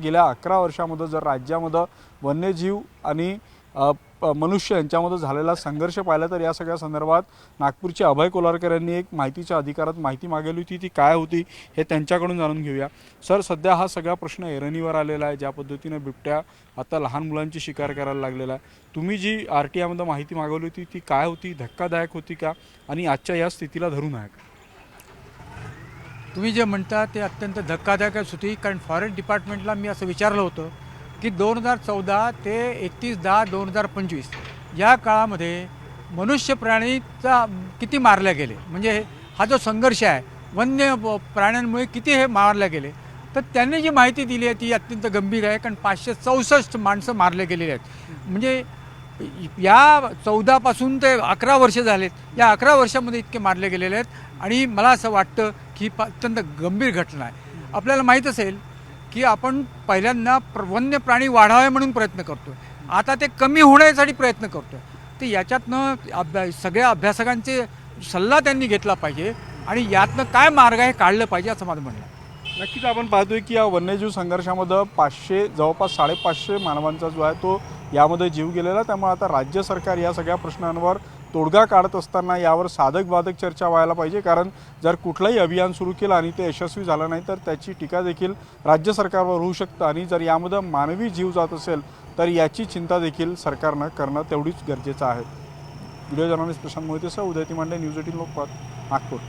गेल्या 11 वर्षामध्ये जर राज्यामध्ये वन्यजीव आणि मनुष्य यांच्यामध्ये झालेला संघर्ष पाहिला तर या सगळ्या संदर्भात नागपूरचे अभय कोलारकर यांनी एक माहितीच्या अधिकारात माहिती मागवली होती, ती काय होती हे त्यांच्याकडून जाणून घेऊया। सर, सध्या हा सगळा प्रश्न ऐरणीवर आलेला आहे, ज्या पद्धतीने बिबट्या आता लहान मुलांची शिकार करायला लागलेला आहे। तुम्ही जी RTI मध्ये माहिती मागवली होती ती काय होती, धक्कादायक होती का आणि आजच्या या स्थितीला धरून आहे का? तुम्ही जे म्हणता ते अत्यंत धक्कादायकच होती, कारण फॉरेस्ट डिपार्टमेंटला मी असं विचारलं होतं की 2014 ते 31/10/2025 या काळामध्ये मनुष्य प्राणीचा किती मारले गेले, म्हणजे हा जो संघर्ष आहे वन्य प्राण्यांमुळे किती हे मारले गेले, तर त्यांनी जी माहिती दिली आहे ती अत्यंत गंभीर आहे। कारण 564 माणसं मारले गेलेले आहेत, म्हणजे या 14 पासून ते 11 वर्ष झालेत, या 11 वर्षामध्ये इतके मारले गेलेले आहेत। आणि मला असं वाटतं की अत्यंत गंभीर घटना आहे। आपल्याला माहीत असेल की आपण पहिल्यांदा वन्य प्राणी वाढावे म्हणून प्रयत्न करतो, आता ते कमी होण्यासाठी प्रयत्न करतो। तर याच्यातनं सगळ्या अभ्यासकांचे सल्ला त्यांनी घेतला पाहिजे आणि यातनं काय मार्ग आहे काढलं पाहिजे असं माझं म्हणणं आहे। नक्कीच आपण पाहतोय की या वन्यजीव संघर्षामध्ये जवळपास 550 मानवांचा जो आहे तो यामध्ये जीव गेलेला। त्यामुळे आता राज्य सरकार या सगळ्या प्रश्नांवर तोडगा काढत असताना यावर साधक बाधक चर्चा व्हायला पाहिजे, कारण जर कुठलंही अभियान सुरू केलं आणि ते यशस्वी झालं नाही तर त्याची टीका देखील राज्य सरकारवर होऊ शकतं आणि जर यामध्ये मानवी जीव जात असेल तर याची चिंता देखील सरकारनं करणं तेवढीच गरजेचं आहे। व्हिडिओ जर्नलिस्ट प्रशांत मोहितेसह उदय तिमांडे, न्यूज 18 लोकमत, नागपूर।